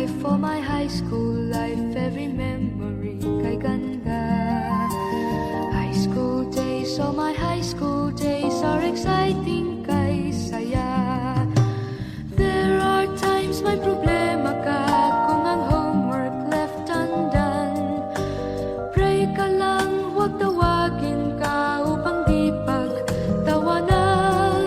life, for my high school life, every memory kay ganda. High school days, oh my high school days are exciting kay saya. There are times may problema ka kung ang homework left undone. Pray ka lang, huwag tawagin ka upang di pagtawanan.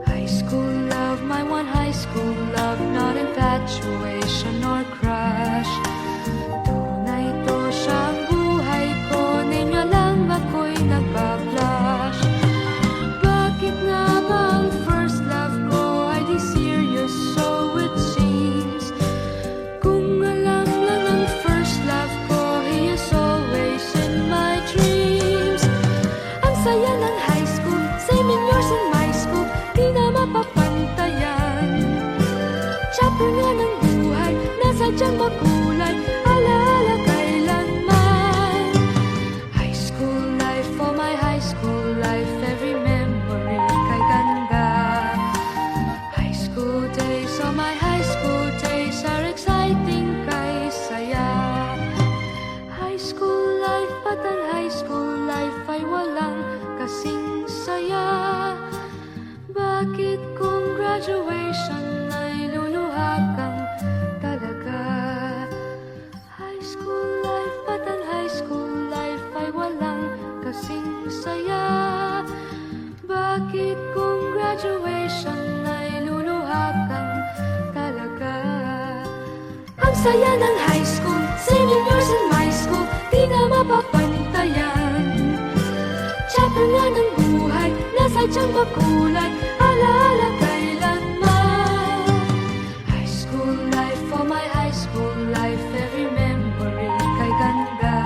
High school love, my one high school love, not infatuation or crush. Tunay to siyang buhay ko, niya lang ako'y nagbablush. Bakit nga ba ang first love ko ay di serious, so it seems? Kung alam lang ang first love ko, he is always in my dreams. Ang saya ng high school, same in yours in my school, di na mapapantayan. Chapter nga ng buhay, nasadyang makulay, alaala kailanman. High school life, oh my high school life, every memory kay ganda. High school days, oh my high school days are exciting kay saya. High school life, at ang high school life ay walang kasing saya. Bakit kung graduation ay luluha kang talaga? High school life, at ang high school life ay walang kasing saya. Bakit kung graduation ay luluha kang talaga? Ang saya ng high school, same in yours in my school, di na mapapantayan. Chapter nga ng buhay, nasadyang makulay, alaala kailanman. High school life, oh my high school life, every memory kay ganda.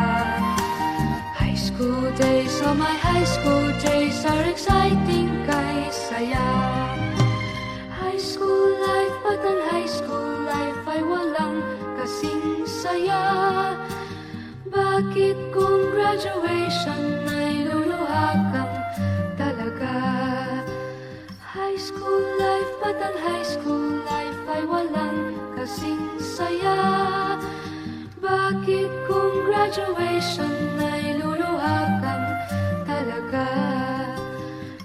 High school days, oh my high school days are exciting kay saya. High school life, at ang high school life ay walang kasing saya. Bakit kung graduation ay luluha kang talaga? High school life, at ang high school life ay walang kasing saya. Bakit kung graduation ay luluha kang talaga?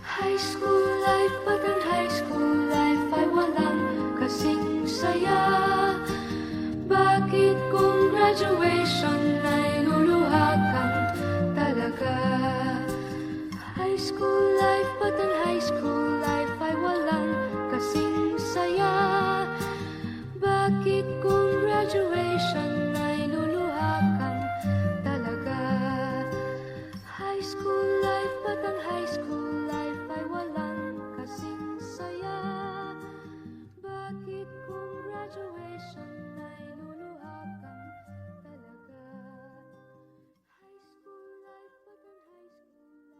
High school life, at ang high school life ay walang kasing saya. Bakit kung graduation ay luluha kang talaga? High school life, at ang high school life ay walang kasing saya. Bakit kung graduation ay luluha kang talaga? High school life, at ang high school life ay walang kasing saya. Bakit kung graduation ay luluha kang talaga? High school life, at ang high school life ay walang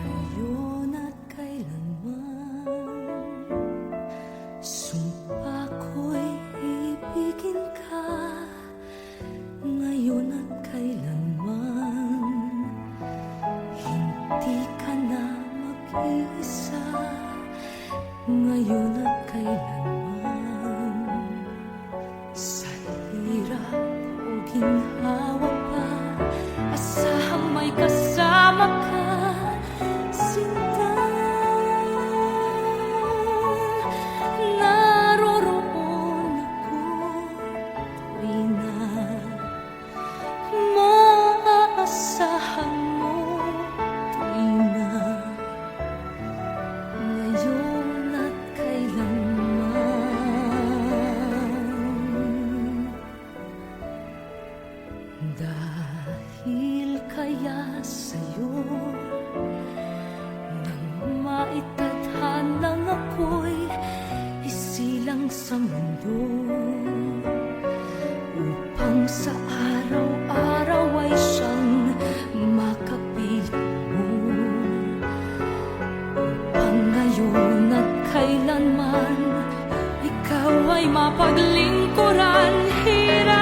ngayon at kailanman, sumpa ko'y ibigin ka. Ngayon at kailanman, hindi ka na mag-iisa. Ngayon at kailanman, sa hirap o ginhawa pa, asahang may kasama ka. Sinta, naroroon ako tuwing na maaasahan mo, tuwing na ngayon at kailanman. mundo upang sa araw-araw ay siyang makapiling mo, upang ngayon at kailanman ikaw ay mapaglingkuran. Hirang,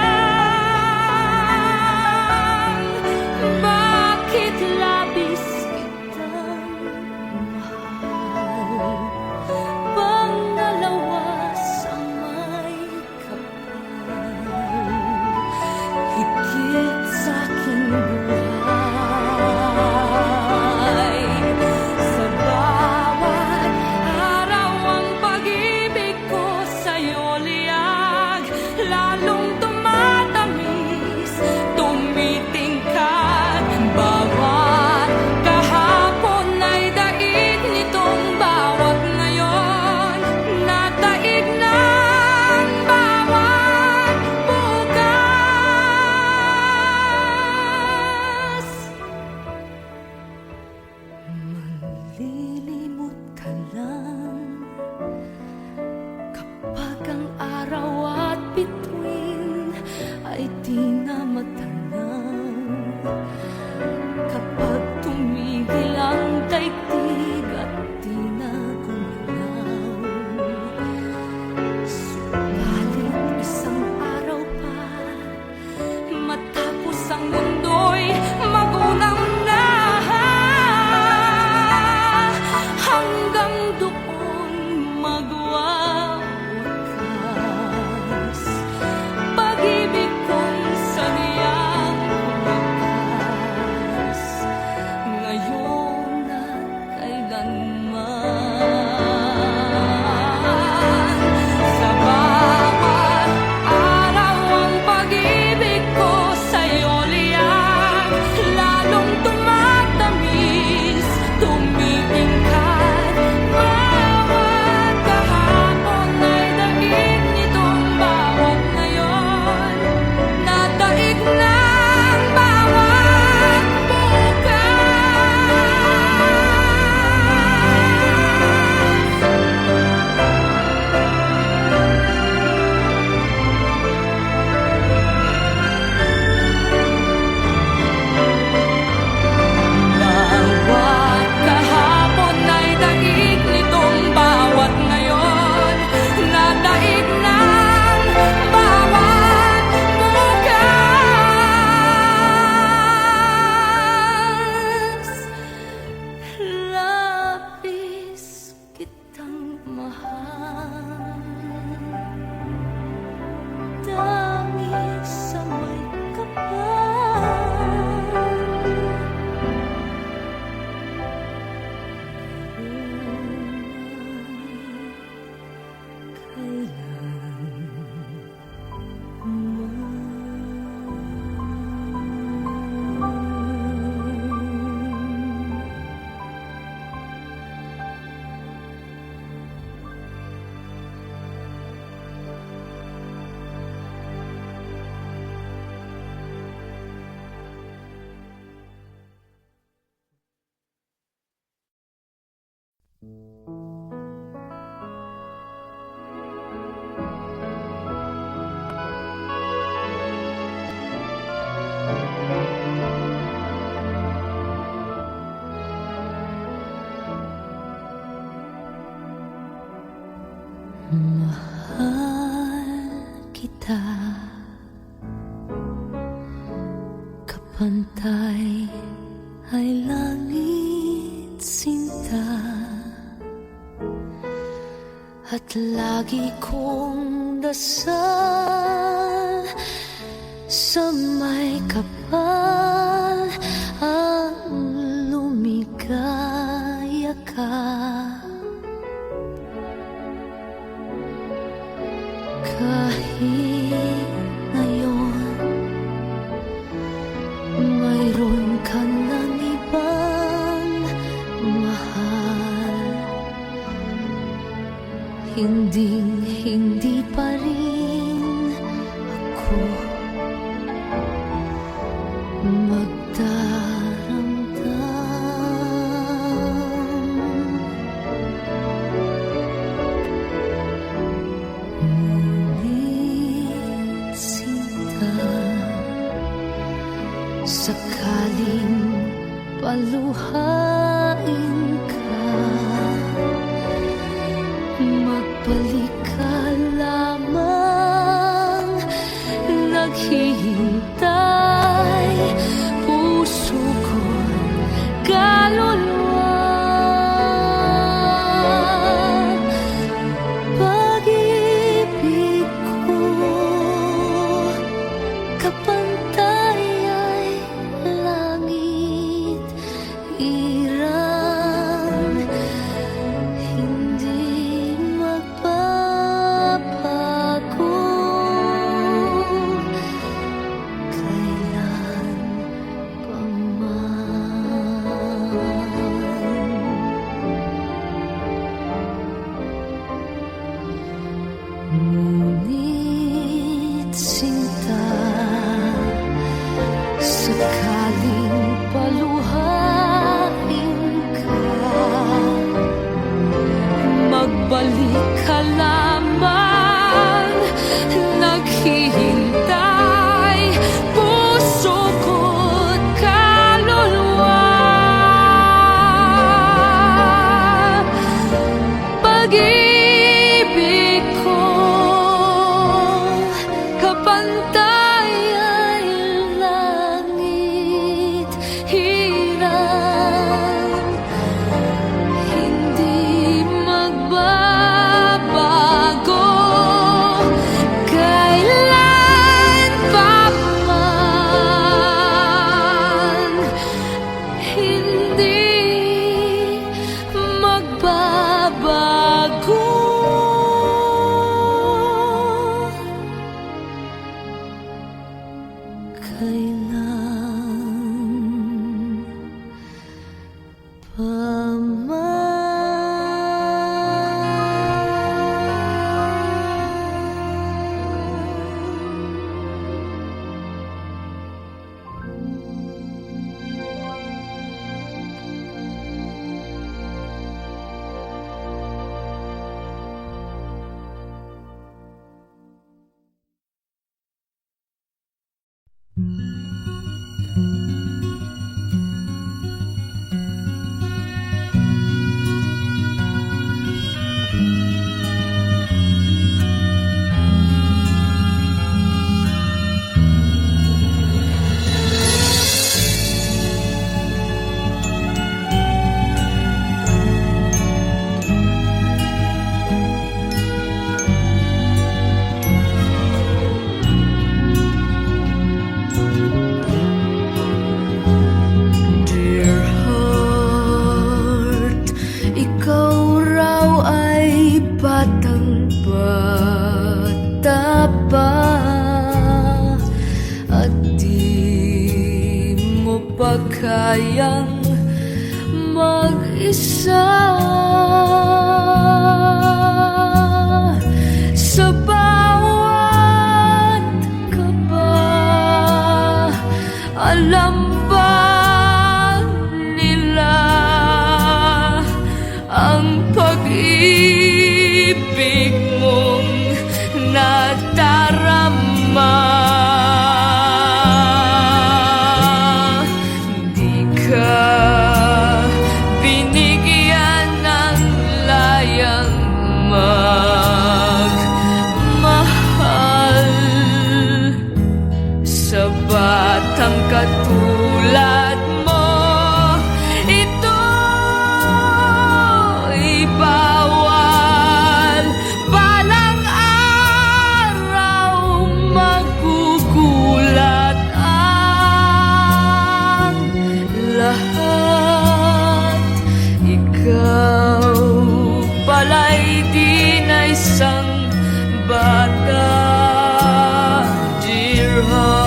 bakit labis kitang mahal? Pangalawa sa may kapal, higit sa aking buhay. Sa bawat araw ang pag-ibig ko sa'yo liyag, lalong tumatamis, tumitingkad. Bawat kahapon ay daig nitong bawat ngayon, nataig ng bawat bukas. Manlilimot ka lang kapag ang araw at bituin ay di na matanaw, kapag tumigil ang daigdig at di na gumalaw. Subalit isang araw pa matapos ang mundo'y magulang na, hanggang doon magwawakas pag-ibig kong sadyang wakas, ngayon at kailanman. Sa bawat araw ang pag-ibig ko sa'yo liyag, lalong tumatamis, tumitingkad. Bawat kahapon ay daig nitong bawat ngayon, nataig ng bawat bukas. Bawat kahapon ay daig nitong bawat ngayon, nataig ng bawat bukas. Labis kitang mahal, dangis sa may kapal. Mahal kita, kapantay ay langit sinta, at lagi kong dasal sa may kapal ang lumigaya ka. Kahit ngayon mayroon ka ng ibang mahal, hindi pa rin ako magdaramdam. Ama. Dear heart, ikaw raw ay batang-bata pa at di mo pa kayang mag-isa. Sa bawat kaba, alam ba nila ang pag-ibig mong nadarama? Di ka binigyan ng layang magmahal sa batang katulad mo. Ito'y bawal, balang araw magugulat ang lahat. Ikaw pala'y di na isang bata, dear heart.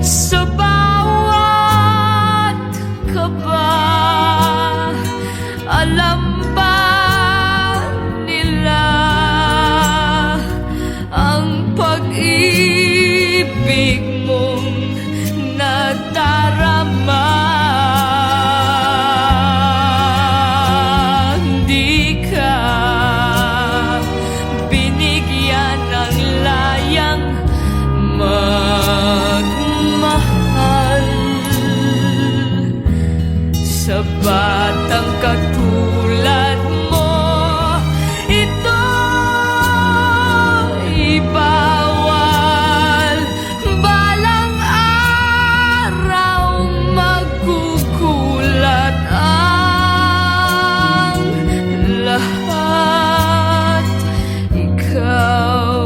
Sa bawat kaba, alam ba nila ang pag-ibig mong nadarama? Di ka binigyan ng layang magmahal sa batang katulad mo. Ito'y bawal, balang araw magugulat ang lahat. Ikaw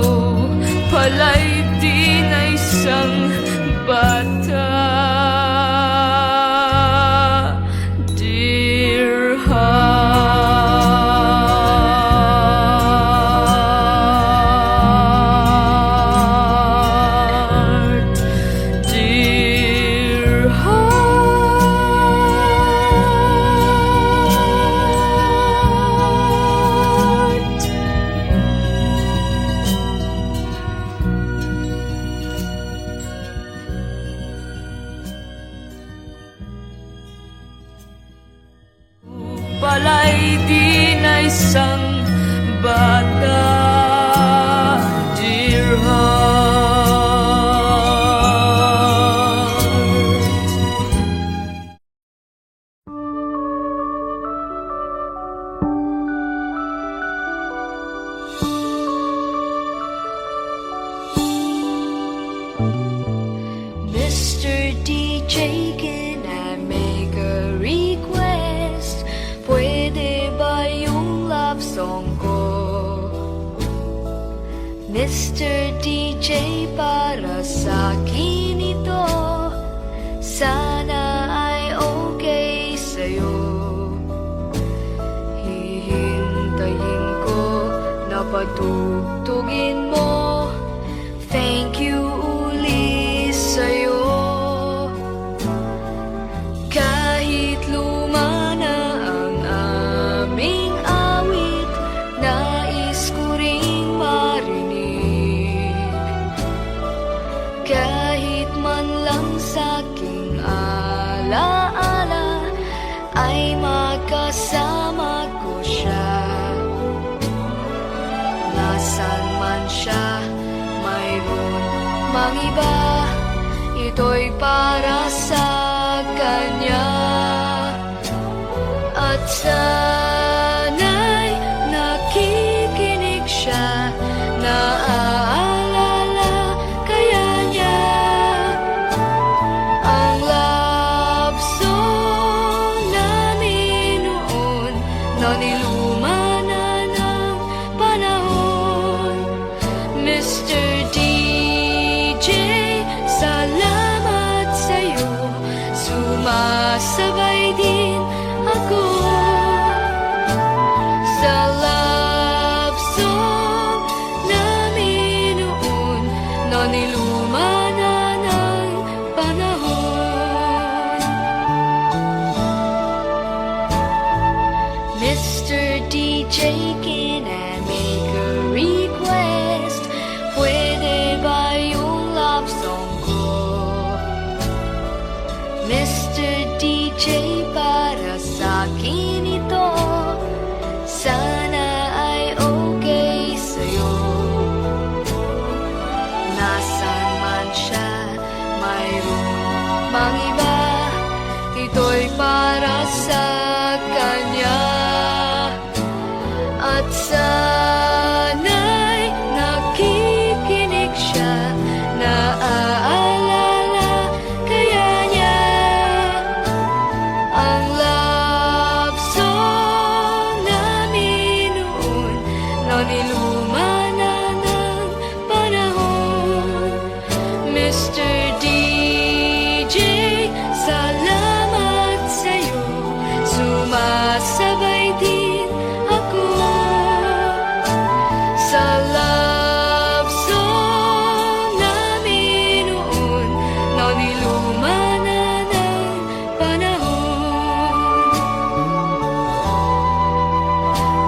pala'y di na isang bata, dear heart, dear heart. Pala'y di na isang bata, dear heart. Mr. DJ, can I make a request? Pwede ba yung love song ko? Mr. DJ, para sa akin ito. patugtugin mo. Thank you uli sa'yo. Kahit luma na ang aming awit, nais ko ring marinig. Kahit man lang sa'king alaala, ay magkasama ko siya. Nasaan man siya, mayroon mang iba, ito'y para sa kanya. At sana'y nakikinig siya, naaalala kaya niya ang love song namin noon, na niluma na ng panahon. Mr. DJ, salamat sa'yo, sumasabay din ako sa love song namin noon, na niluma na ng panahon. Mr. DJ, can I make a request? Pwede ba yung love song ko? Mr. DJ, para sa'kin ito, sana ay okay sa'yo. Nasaan man siya, mayroon mang iba, ito'y para sa kanya. At sana'y nakikinig siya, naaalala kaya niya ang love song namin noon, na niluma na ng panahon. Mr. DJ, salamat sa'yo, sumasabay din ako sa love song namin noon, na niluma na ng panahon.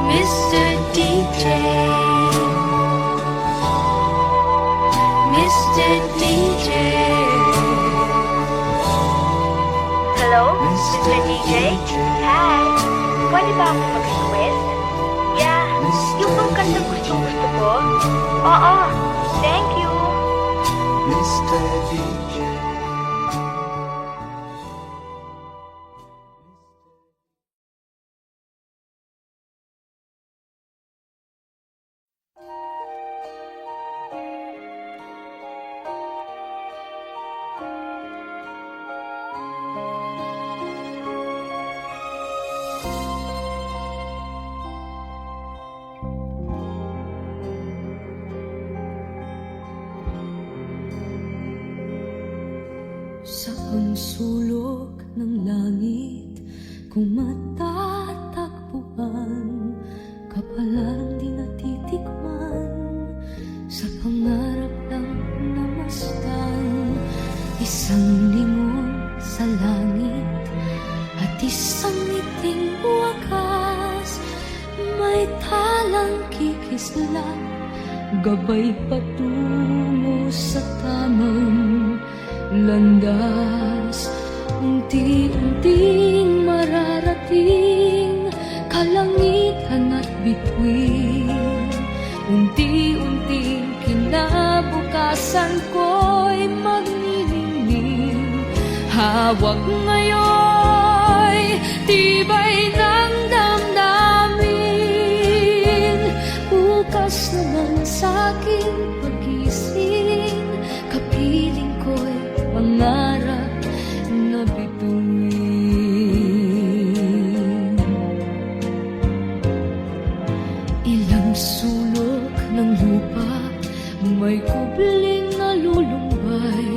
Mr. DJ, Mr. DJ. Hello, Mr. DJ? Hi! Pwede ba ako mag-request? Yeah, yung bang kantang gusto ko? Oo, thank you! Mr. DJ. Saan sulok ng langit kung matatagpuan, kapalang di natitikman, sa pangarap lang namastan. Isang lingon sa langit at isang ngiting wakas, may talang kikislap, gabay patungo sa tamang landas. Unti-unting mararating kalangitan at bituin. Unti-unting kinabukasan ko'y magnilingning. Hawak ngayon, tibay ng damdamin. Bukas naman sa'king pagising, kapiling ko'y pangarap na bituin. Ilang sulok ng lupa, may kubling na lulumbay,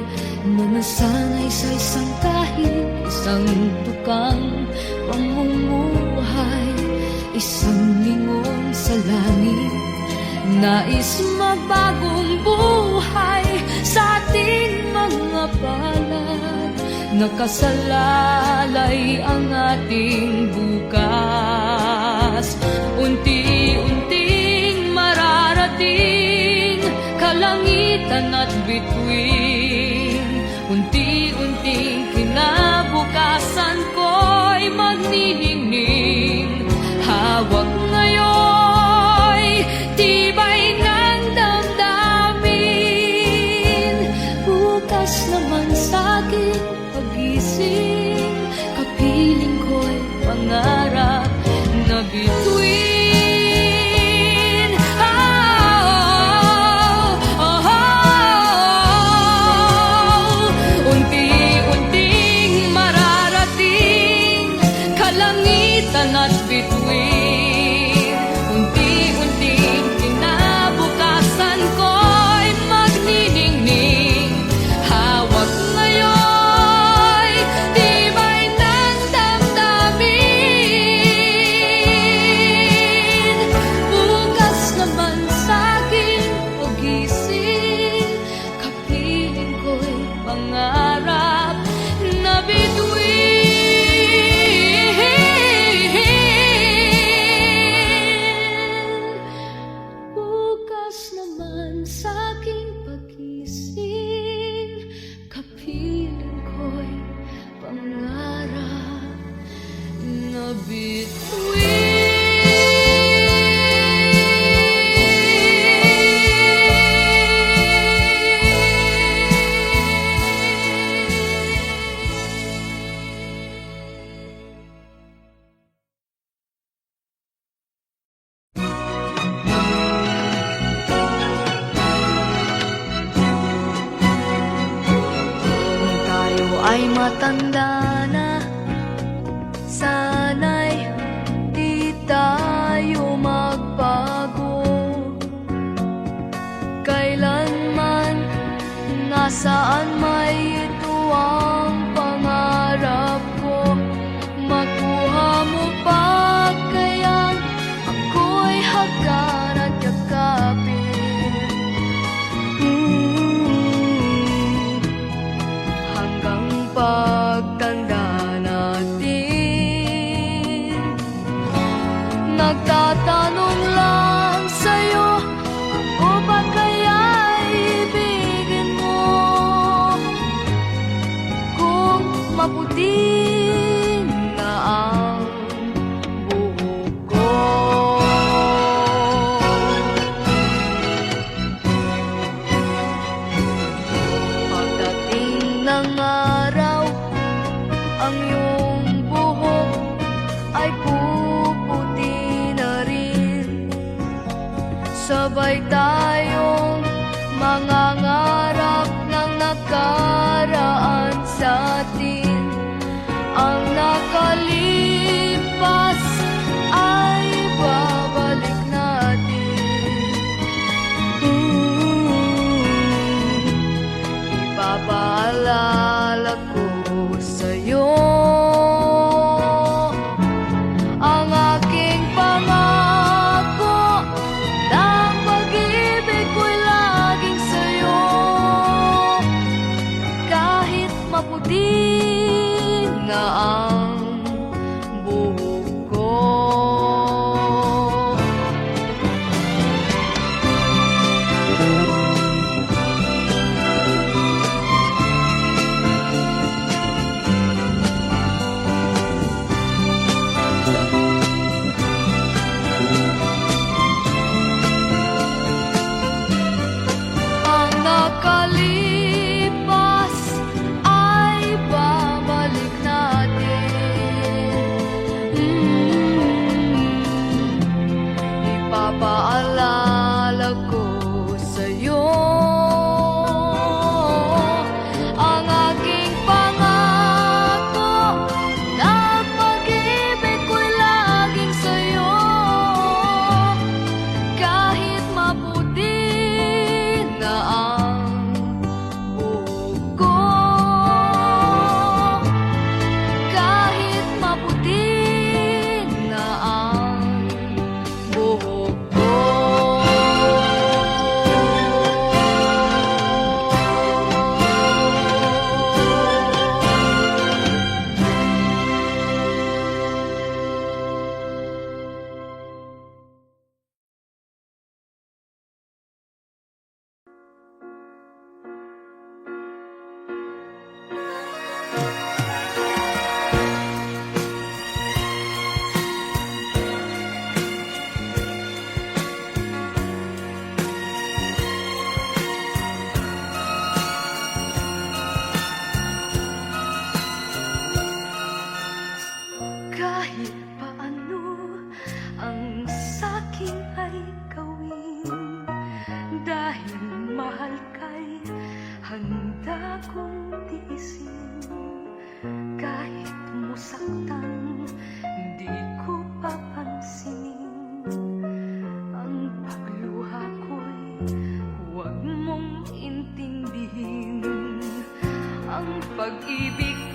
na nasanay sa isang kahit isang tukang pamumuhay. Isang lingon sa langit, Nais magbagong buhay sa ating mga palad. Nakasalalay ang ating bukas. Unti-unting mararating kalangitan at bituin. Unti-unting kinabukasan ko'y magniningning. Hawak ngayon, tibay ng damdamin. Bukas naman sa'king pagising, kapiling ko'y pangarap na bituin. Unti-unting mararating kalangitan at bituin. Unti-unting kinabukasan ko'y magniningning. Hawak ngayon, tibay ng damdamin. Bukas naman sa'king pagising, kapiling ko'y pangarap na bituin. Bukas naman sa'king pagising, kapiling ko'y pangarap na Kung tayo ay matanda na, sana'y di tayo magbago. Kailanman, nasaan may ito ang pangarap ko. Makuha mo pa kaya ako'y hagan at yakapin. Hanggang pagtanda natin, nagtatanong lang sa'yo, ako ba kaya ibigin mo? Kung maputi na ang buhok ko, pagdating ng araw, ang iyong buhok ay puputi na rin. Sabay tayong mangangarap ng nakaraan sa atin. Ang nakalipas ay babalik natin. Ipapaalala ko sa'yo ang aking pangako na ang pag-ibig ko'y laging sa'yo. Kahit maputi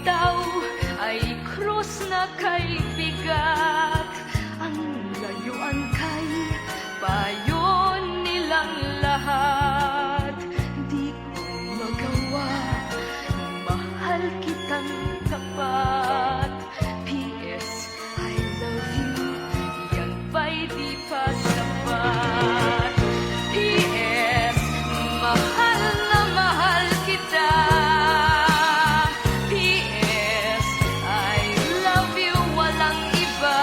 bitaw ay krus na kay bigat. Ang layuan kay payon nilang lahat. Di ko magawa, mahal kitang tapat. P.S. I love you, yan ba'y di pa sapat? P.S. Mahal na mahal kita. P.S. I love you, walang iba.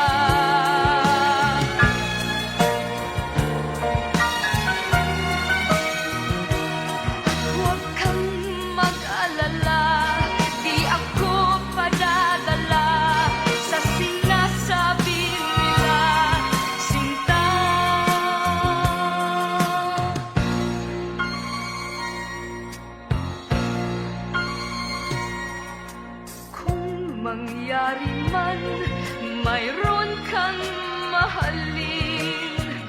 Huwag kang mag-alala, di ako padadala sa sinasabi nila, sinta. Kung mangyari man, mayroon kang mahalin,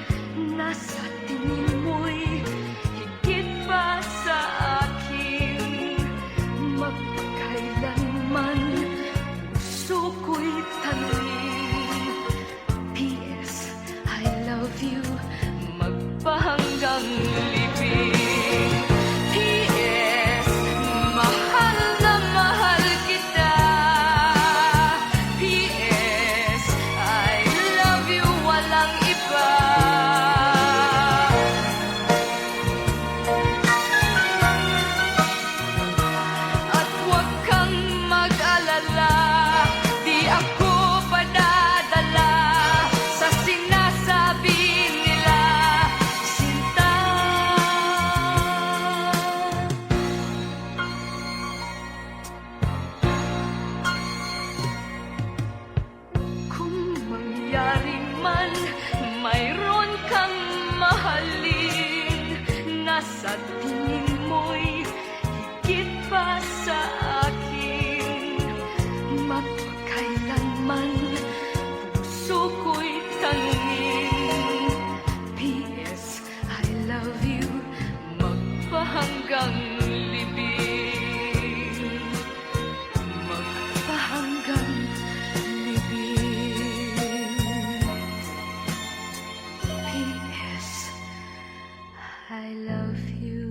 nasa tingin mo'y higit pa sa akin. Magpakailanman puso ko'y tanungin. P.S. I love you, magpahanggang libing. P.S. Mahal na mahal kita. P.S. I love you, walang iba. At huwag kang mag-alala, di ako padadala sa sinasabi nila, sinta. Kung mangyari man, mayroon kang mahalin, nasa tingin mo'y higit pa sa akin. Magpakailanman puso ko'y tanungin. P.S. I love you, magpahanggang libing. Magpahanggang libing. P.S. I love you.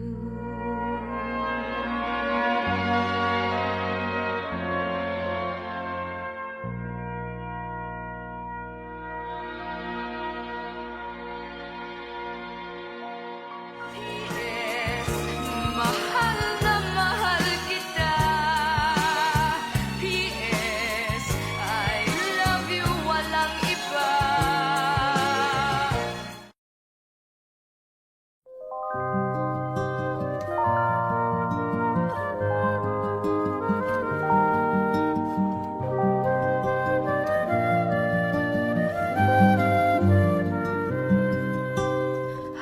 P.S. Mahal na mahal kita. P.S. I love you, walang iba.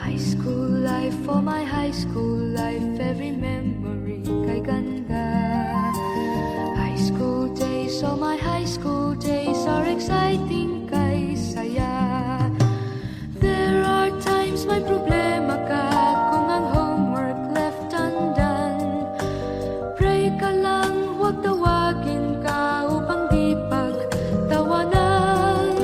High school life, for my high school life, every memory kay ganda. High school days, oh my high school days are exciting kay saya. There are times may problema ka kung ang homework left undone. Pray ka lang, huwag tawagin ka upang di pagtawanan.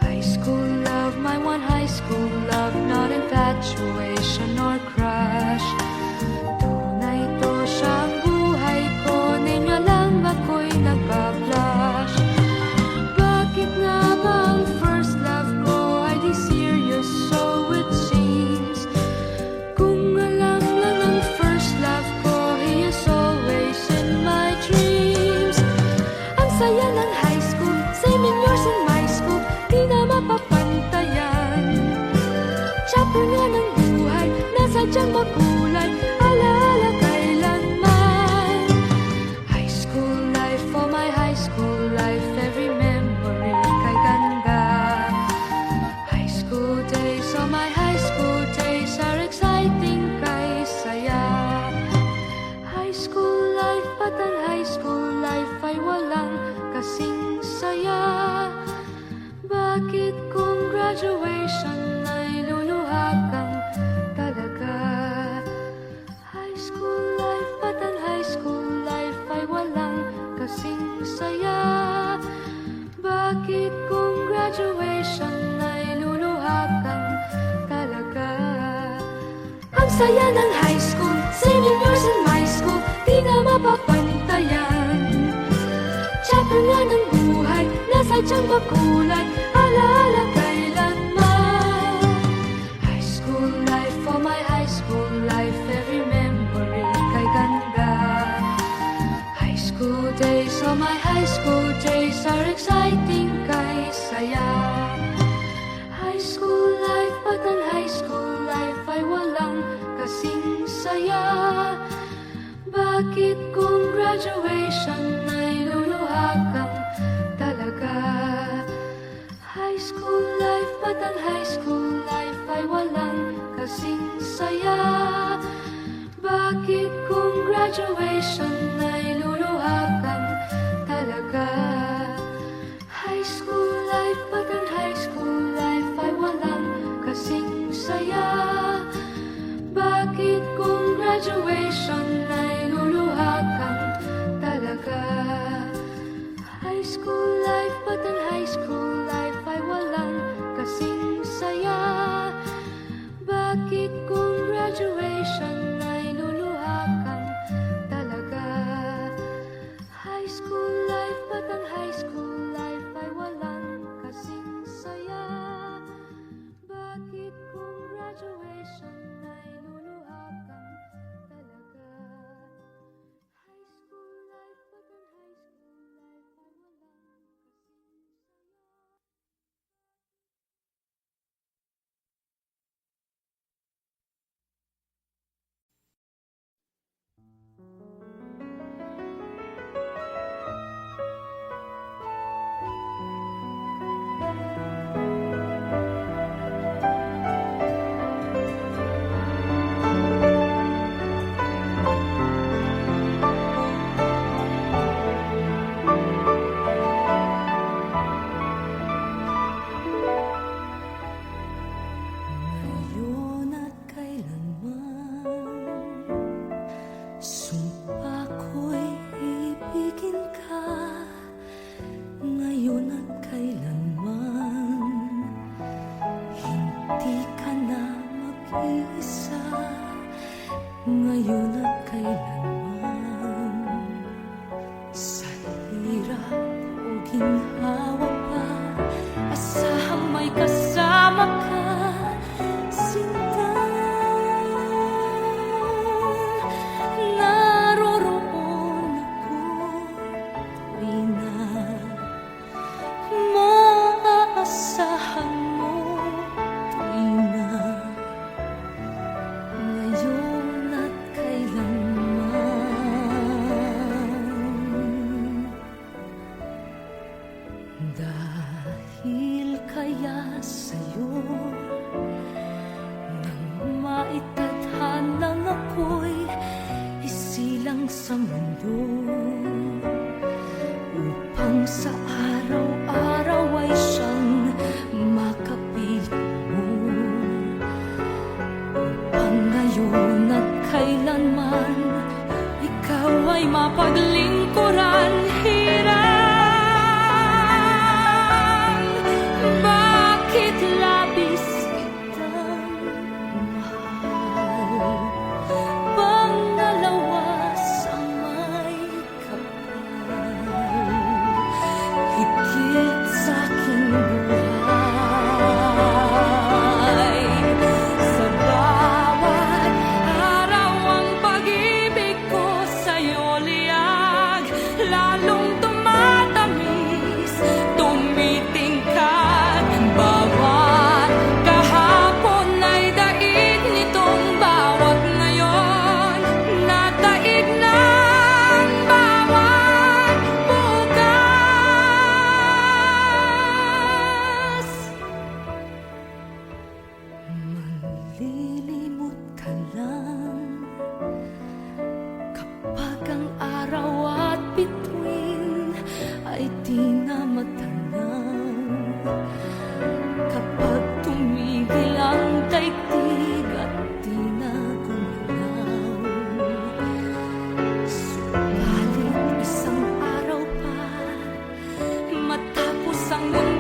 High school love, my one high school love, not infatuation or crush. Tunay to siyang buhay ko, ninyo lang ako'y nagpa-blush. Bakit nga ba ang first love ko ay di serious, so it seems? Kung alam lang ang first love ko, he is always in my dreams. Ang saya ng high school, same in yours in my school, di na mapapantayan. Chapter nga ng buhay, nasadyang makulay, alaala kailanman. High school life, for my high school life, every memory kay ganda. High school days, oh my high school days are exciting kay saya. High school life, at ang high school life ay walang kasing saya. Bakit kung graduation ay luluha kang talaga? High school life, at ang high school life ay walang kasing Bakit kung graduation ay luluha kang talaga? Ang saya ng high school, senior years in my school, di na mapapantayan. Chapter nga ng buhay, nasa tiyang bakulay, alaala kailanman. High school life, for my high school life, every memory kay ganda. High school days, oh my high school days are exciting kay saya. High school life, but ang high school life ay walang kasing saya. Bakit kung graduation ay luluha kang talaga? High school life, but ang high school life ay walang kasing saya. Bakit kung graduation ay luluha kang talaga? High school life, but ang high school life ay walang kasing saya. Bakit kung graduation ay luluha kang talaga? High school life, but ang high school life ay walang kasing saya. Bakit kung graduation ay luluha kang talaga? High school life, but ang high school life ay walang kasing saya. Bakit kung graduation ay luluha kang talaga? High school life, but ang high school life ay walang kasing saya. Ngayon at kailanman, sumpa ko'y ibigin ka. Ngayon at kailanman, hindi ka na mag-iisa. Ngayon at kailanman, sa hirap o ginhawa pa, asahang may kasama ka. Sinta, naroroon ako tuwing na maaasahan mo tuwing na ngayon at kailanman. Dahil kaya sa'yo maitadhanang ako'y isilang sa mundo, upang sa araw-araw ay siyang makapiling mo, upang ngayon at kailanman ikaw ay mapaglingkuran. Hirang, bakit labis kitang mahal? Pangalawa sa may kapal, higit sa aking buhay. Sa bawat araw ang pag-ibig ko sa'yo liyag, lalong tumatamis, tumitingkad. Bawat kahapon ay daig nitong bawat ngayon, nataig ng bawat bukas. Manlilimot ka lang kapag ang araw at bituin ay di na matanaw, kapag tumigil ang daigdig at di na gumalaw. Subalit isang araw pa, matapos ang mundo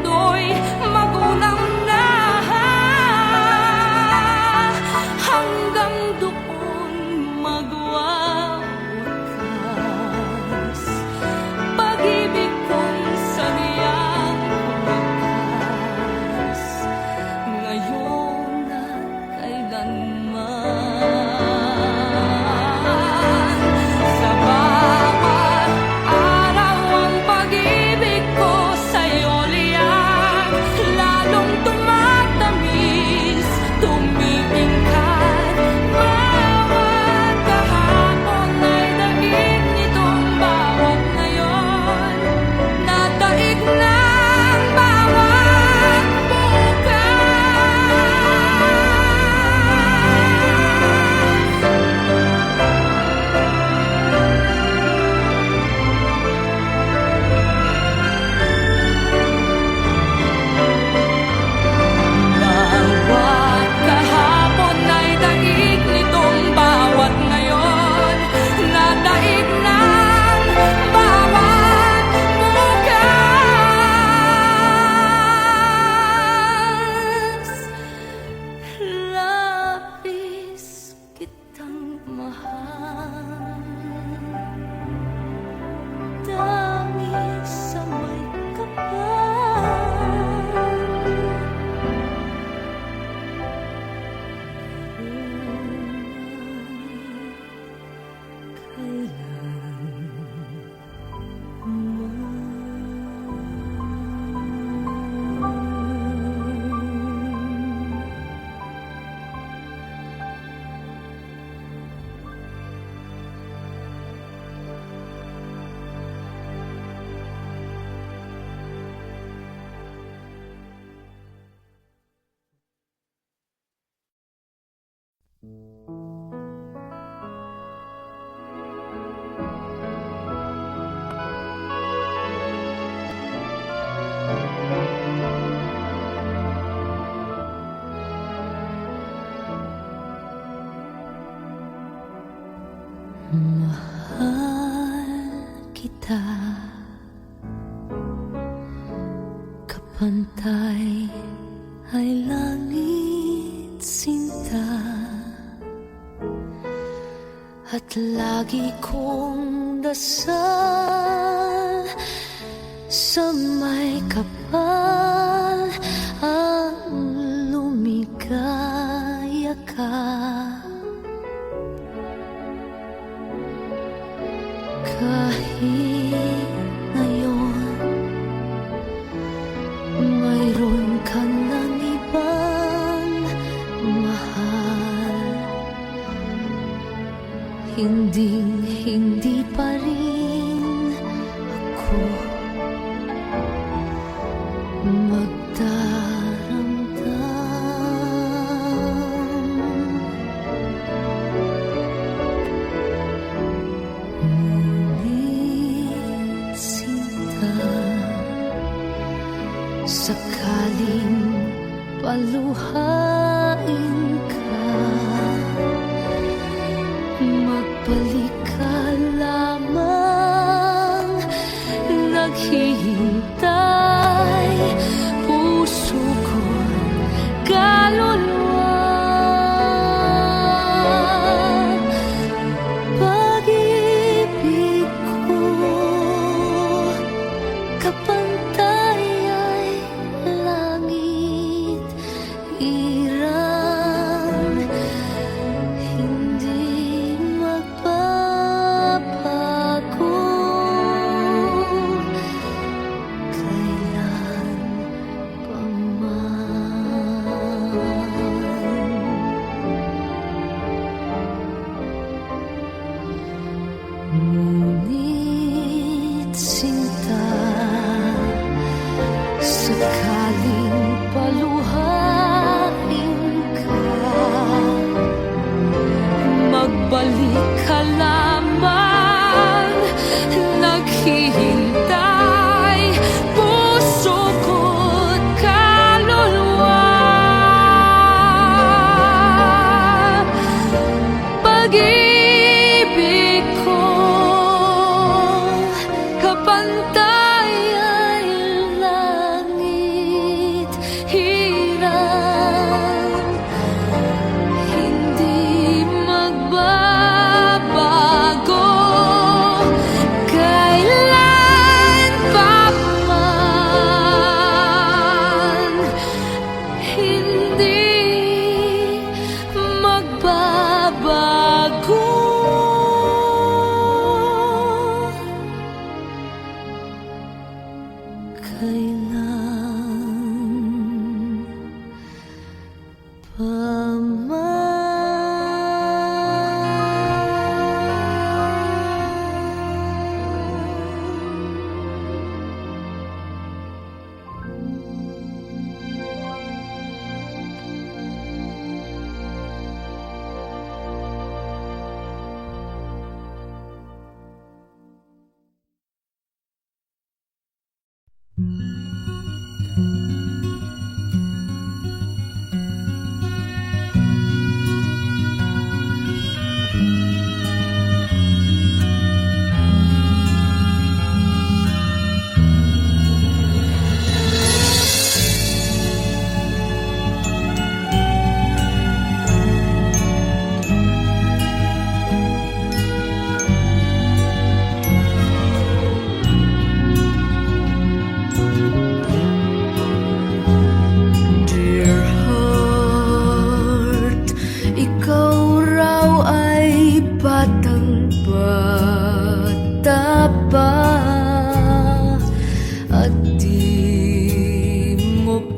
Mahal kita, kapantay ay langit sinta, at lagi kong dasal sa may kapal ang lumigaya ka. Kahit ngayon mayroon ka ng ibang mahal, hindi pa rin ako magdaramdam. Ngunit sinta, sakaling paluhain ka, magbalik ka lamang, naghihintay puso ko't kaluluwa. Pag-ibig ko, kapantay ay langit, iran, hindi magbabago. Kailan pa man. Ngunit sinta, sakaling paluhain ka, magbalik ka lamang, naghihintay puso ko't kaluluwa. Pag-ibig ko, kapantay ay langit, hirang, hindi magbabago. Kailan pa man, hindi magbabago. Kailan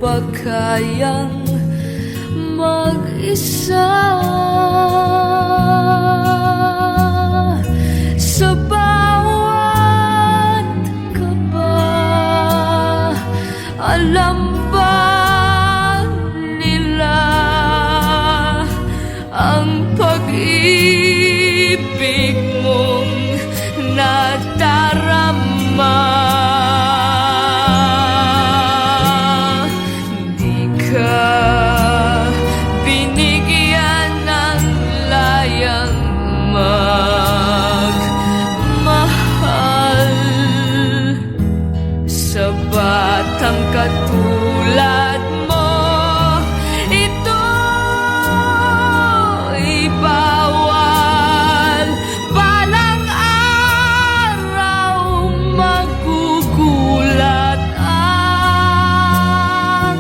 pa kayang mag-isa sa bawat kaba. Alam ba nila ang batang katulad mo. Ito'y bawal, balang araw magugulat ang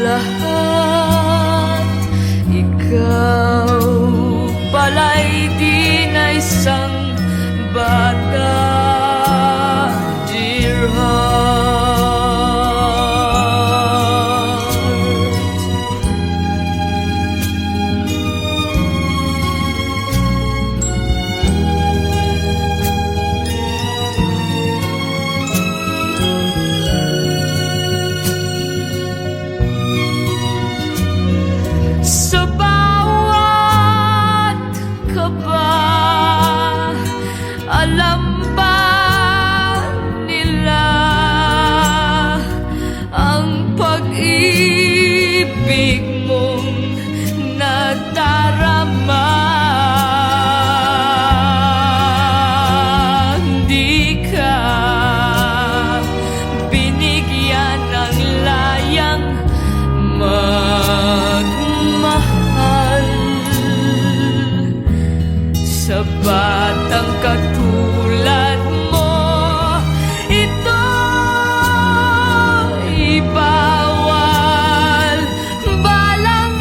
lahat. Ikaw pala'y di na isang bata, dear heart. Sa bawat kaba, alam ba nila ang pag-ibig mong nadarama? Di ka binigyan ng layang magmahal sa batang katulad mo. Ito'y bawal, balang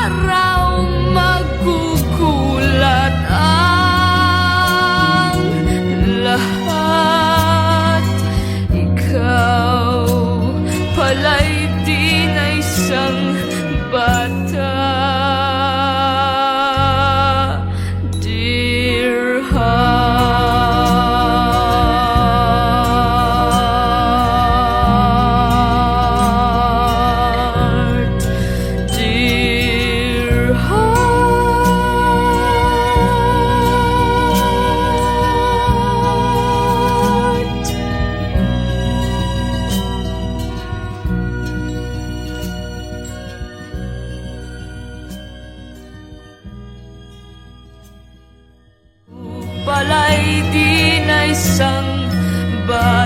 araw magugulat ang lahat. Ikaw pala'y di na isang bata, dear heart, dear heart. Pala'y di na isang bata,